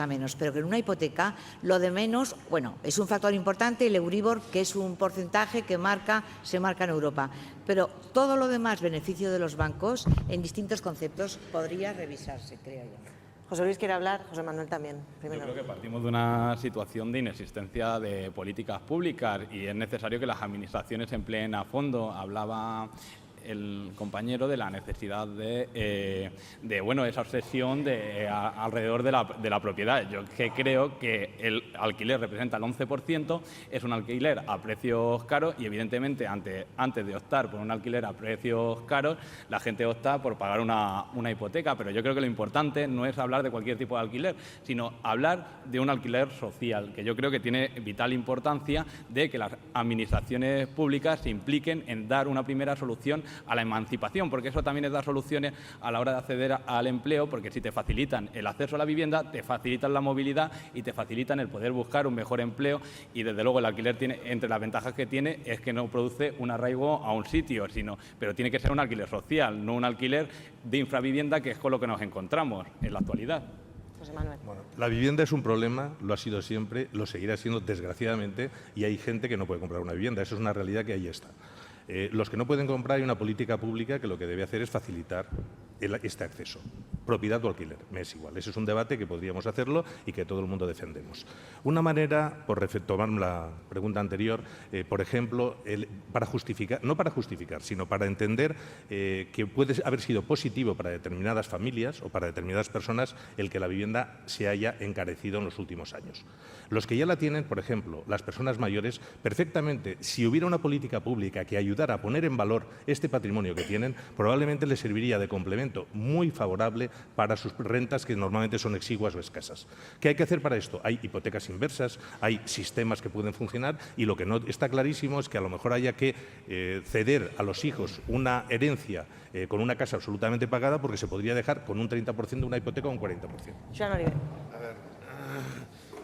menos, pero que en una hipoteca lo de menos, bueno, es un factor importante, el Euribor, que es un porcentaje que se marca en Europa, pero todo lo demás, beneficio de los bancos, en distintos conceptos, podría revisarse, creo yo. José Luis quiere hablar, José Manuel también. Yo creo que partimos de una situación de inexistencia de políticas públicas y es necesario que las administraciones se empleen a fondo. Hablaba el compañero de la necesidad de esa obsesión alrededor de la propiedad. Yo que creo que el alquiler representa el 11%, es un alquiler a precios caros y evidentemente antes de optar por un alquiler a precios caros, la gente opta por pagar una hipoteca, pero yo creo que lo importante no es hablar de cualquier tipo de alquiler, sino hablar de un alquiler social, que yo creo que tiene vital importancia de que las administraciones públicas se impliquen en dar una primera solución a la emancipación, porque eso también es dar soluciones a la hora de acceder al empleo, porque si te facilitan el acceso a la vivienda, te facilitan la movilidad y te facilitan el poder buscar un mejor empleo y desde luego el alquiler tiene, entre las ventajas que tiene, es que no produce un arraigo a un sitio, pero tiene que ser un alquiler social, no un alquiler de infravivienda, que es con lo que nos encontramos en la actualidad. José Manuel. Bueno, la vivienda es un problema, lo ha sido siempre, lo seguirá siendo desgraciadamente, y hay gente que no puede comprar una vivienda. Eso es una realidad que ahí está. Los que no pueden comprar, hay una política pública que lo que debe hacer es facilitar este acceso. Propiedad o alquiler, me es igual. Ese es un debate que podríamos hacerlo y que todo el mundo defendemos. Una manera, por retomar la pregunta anterior, por ejemplo, para justificar, no para justificar, sino para entender que puede haber sido positivo para determinadas familias o para determinadas personas el que la vivienda se haya encarecido en los últimos años. Los que ya la tienen, por ejemplo, las personas mayores, perfectamente, si hubiera una política pública que ayudara a poner en valor este patrimonio que tienen, probablemente les serviría de complemento muy favorable para sus rentas, que normalmente son exiguas o escasas. ¿Qué hay que hacer para esto? Hay hipotecas inversas, hay sistemas que pueden funcionar y lo que no está clarísimo es que a lo mejor haya que ceder a los hijos una herencia con una casa absolutamente pagada, porque se podría dejar con un 30% una hipoteca o un 40%. Joan Oliver. A ver,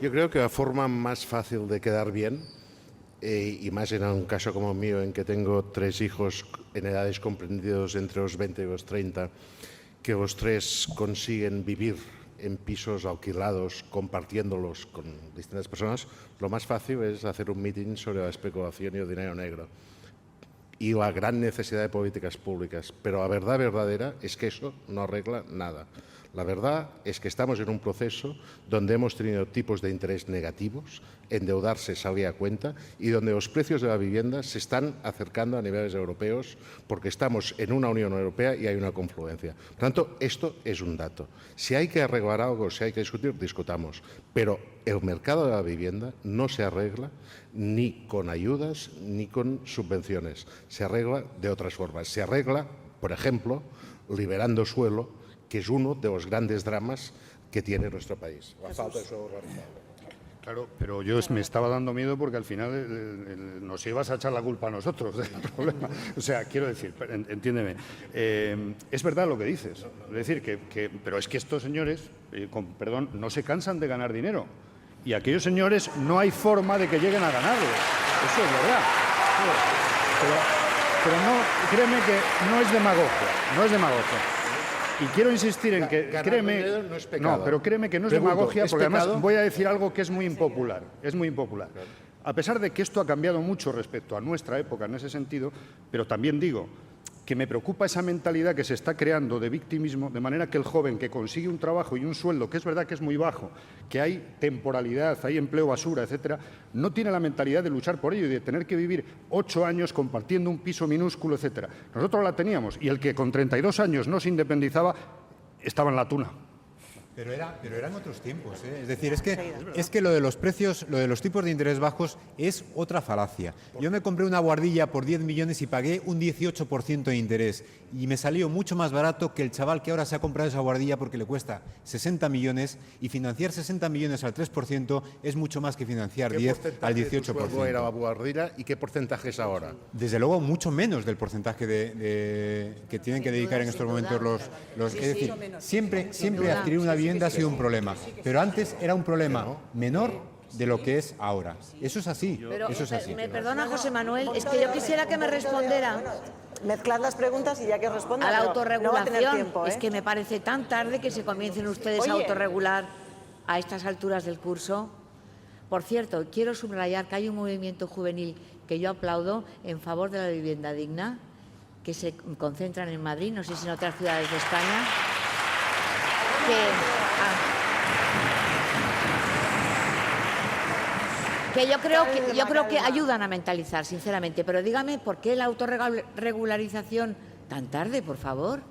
yo creo que la forma más fácil de quedar bien, y más en un caso como el mío, en que tengo 3 hijos en edades comprendidas entre los 20 y los 30, que los 3 consiguen vivir en pisos alquilados, compartiéndolos con distintas personas, lo más fácil es hacer un meeting sobre la especulación y el dinero negro y la gran necesidad de políticas públicas. Pero la verdad verdadera es que eso no arregla nada. La verdad es que estamos en un proceso donde hemos tenido tipos de interés negativos, endeudarse salía a cuenta y donde los precios de la vivienda se están acercando a niveles europeos porque estamos en una Unión Europea y hay una confluencia. Por tanto, esto es un dato. Si hay que arreglar algo, si hay que discutir, discutamos. Pero el mercado de la vivienda no se arregla ni con ayudas ni con subvenciones. Se arregla de otras formas. Se arregla, por ejemplo, liberando suelo, que es uno de los grandes dramas que tiene nuestro país. La falta de suelo organizado. Claro, pero yo me estaba dando miedo porque al final nos ibas a echar la culpa a nosotros del problema. O sea, quiero decir, entiéndeme, es verdad lo que dices. Es decir, pero es que estos señores, con perdón, no se cansan de ganar dinero. Y aquellos señores no hay forma de que lleguen a ganarlo. Eso es verdad. Pero no, créeme que no es demagogia, no es demagogia. Y quiero insistir en que, créeme, no es pecado. no, pero créeme que no es demagogia, porque además voy a decir algo que es muy impopular. Es muy impopular. A pesar de que esto ha cambiado mucho respecto a nuestra época en ese sentido, pero también digo que me preocupa esa mentalidad que se está creando de victimismo, de manera que el joven que consigue un trabajo y un sueldo, que es verdad que es muy bajo, que hay temporalidad, hay empleo basura, etcétera, no tiene la mentalidad de luchar por ello y de tener que vivir 8 años compartiendo un piso minúsculo, etcétera. Nosotros la teníamos y el que con 32 años no se independizaba estaba en la tuna. Pero eran otros tiempos, ¿eh? Es decir, es que lo de los precios, lo de los tipos de interés bajos es otra falacia. Yo me compré una guardilla por 10 millones y pagué un 18% de interés y me salió mucho más barato que el chaval que ahora se ha comprado esa guardilla porque le cuesta 60 millones y financiar 60 millones al 3% es mucho más que financiar 10 al 18%. ¿Cuál era la guardilla y qué porcentaje es ahora? Desde luego, mucho menos del porcentaje que tienen que dedicar en estos momentos los es decir, siempre adquirir una vivienda ha sido un problema, pero antes era un problema menor de lo que es ahora. Eso es así, eso es así. Me perdona, José Manuel, es que yo quisiera que me respondiera. Mezclad las preguntas y ya que respondan. A la No va a autorregulación. tener tiempo, ¿eh? Es que me parece tan tarde que se comiencen ustedes a autorregular. a estas alturas del curso. Por cierto, quiero subrayar que hay un movimiento juvenil que yo aplaudo en favor de la vivienda digna, que se concentran en Madrid, no sé si en otras ciudades de España, que yo creo que ayudan a mentalizar, sinceramente. Pero dígame, ¿por qué la autorregularización tan tarde, por favor?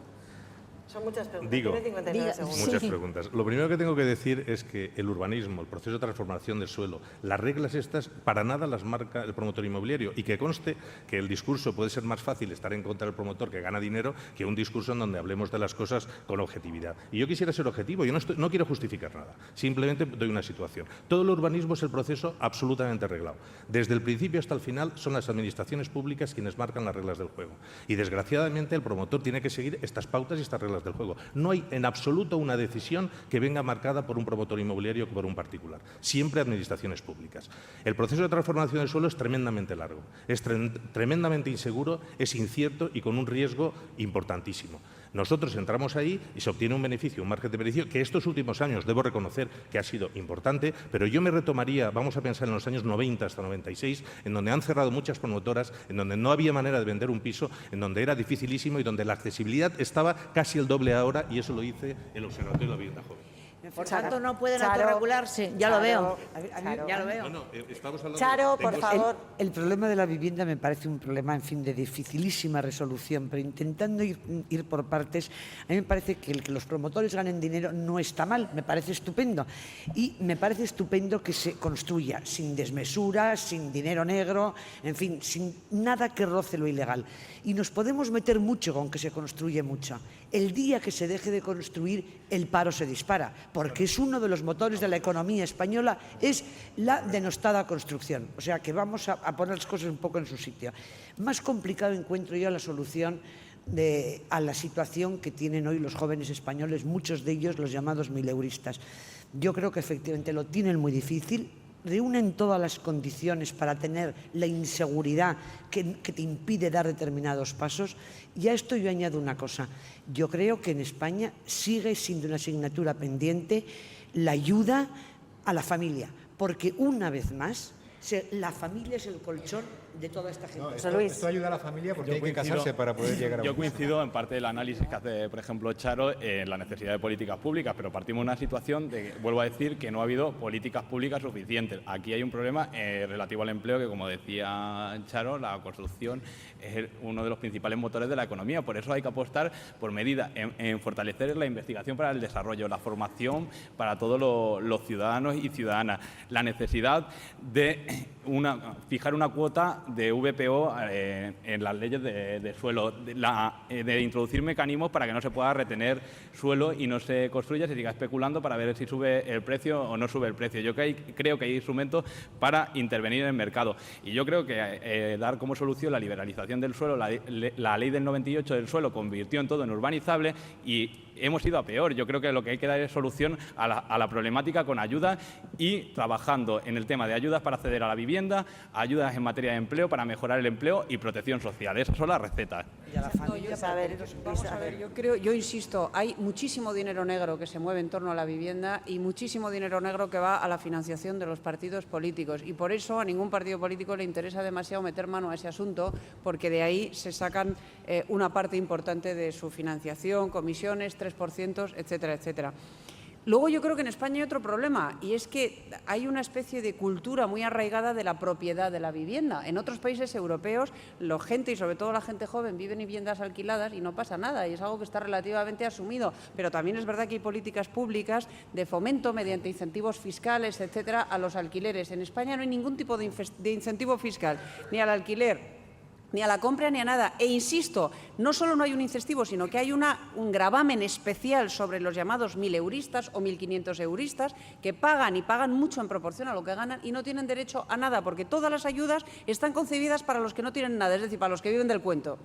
Son muchas preguntas. Digo, Tiene 59 segundos. muchas preguntas. Lo primero que tengo que decir es que el urbanismo, el proceso de transformación del suelo, las reglas estas, para nada las marca el promotor inmobiliario. Y que conste que el discurso puede ser más fácil estar en contra del promotor que gana dinero que un discurso en donde hablemos de las cosas con objetividad. Y yo quisiera ser objetivo, yo no quiero justificar nada, simplemente doy una situación. Todo el urbanismo es el proceso absolutamente reglado. Desde el principio hasta el final son las administraciones públicas quienes marcan las reglas del juego. Y desgraciadamente el promotor tiene que seguir estas pautas y estas reglas del juego. No hay en absoluto una decisión que venga marcada por un promotor inmobiliario o por un particular. Siempre administraciones públicas. El proceso de transformación del suelo es tremendamente largo, es tremendamente inseguro, es incierto y con un riesgo importantísimo. Nosotros entramos ahí y se obtiene un beneficio, un margen de beneficio, que estos últimos años debo reconocer que ha sido importante, pero yo me retomaría, vamos a pensar en los años 90 hasta 96, en donde han cerrado muchas promotoras, en donde no había manera de vender un piso, en donde era dificilísimo y donde la accesibilidad estaba casi el doble ahora, y eso lo dice el Observatorio de la Vivienda Joven. Por tanto, no pueden autorregularse. Ya lo veo. Ya lo veo. Estamos hablando Charo, por favor. El problema de la vivienda me parece un problema, en fin, de dificilísima resolución, pero intentando ir por partes, a mí me parece que el que los promotores ganen dinero no está mal, me parece estupendo. Y me parece estupendo que se construya sin desmesura, sin dinero negro, en fin, sin nada que roce lo ilegal. Y nos podemos meter mucho con que se construye mucho. El día que se deje de construir, el paro se dispara, porque es uno de los motores de la economía española, es la denostada construcción. O sea que vamos a poner las cosas un poco en su sitio. Más complicado encuentro yo la solución a la situación que tienen hoy los jóvenes españoles, muchos de ellos los llamados mileuristas. Yo creo que efectivamente lo tienen muy difícil, reúnen todas las condiciones para tener la inseguridad que te impide dar determinados pasos. Y a esto yo añado una cosa. Yo creo que en España sigue siendo una asignatura pendiente la ayuda a la familia, porque una vez más la familia es el colchón de toda esta gente. Esto ayuda a la familia porque hay que casarse para poder llegar a Yo coincido en parte del análisis que hace, por ejemplo, Charo, en la necesidad de políticas públicas, pero partimos de una situación de, vuelvo a decir, que no ha habido políticas públicas suficientes. Aquí hay un problema relativo al empleo que, como decía Charo, la construcción es uno de los principales motores de la economía. Por eso hay que apostar por medidas en fortalecer la investigación para el desarrollo, la formación para todos los ciudadanos y ciudadanas, la necesidad de fijar una cuota de VPO en las leyes de suelo, de introducir mecanismos para que no se pueda retener suelo y no se construya, se siga especulando para ver si sube el precio o no sube el precio. Yo creo que hay instrumentos para intervenir en el mercado. Y yo creo que dar como solución la liberalización del suelo, la ley del 98 del suelo convirtió en todo en urbanizable y hemos ido a peor. Yo creo que lo que hay que dar es solución a la problemática con ayuda y trabajando en el tema de ayudas para acceder a la vivienda, ayudas en materia de empleo para mejorar el empleo y protección social. Esas son las recetas. Vamos a ver, yo insisto, hay muchísimo dinero negro que se mueve en torno a la vivienda y muchísimo dinero negro que va a la financiación de los partidos políticos. Y por eso a ningún partido político le interesa demasiado meter mano a ese asunto, porque de ahí se sacan una parte importante de su financiación, comisiones, 3%, etcétera, etcétera. Luego yo creo que en España hay otro problema y es que hay una especie de cultura muy arraigada de la propiedad de la vivienda. En otros países europeos la gente y sobre todo la gente joven viven en viviendas alquiladas y no pasa nada y es algo que está relativamente asumido. Pero también es verdad que hay políticas públicas de fomento mediante incentivos fiscales, etcétera, a los alquileres. En España no hay ningún tipo de incentivo fiscal ni al alquiler, ni a la compra ni a nada. E insisto, no solo no hay un incentivo, sino que hay un gravamen especial sobre los llamados 1.000euristas o 1.500euristas que pagan y pagan mucho en proporción a lo que ganan y no tienen derecho a nada, porque todas las ayudas están concebidas para los que no tienen nada, es decir, para los que viven del cuento.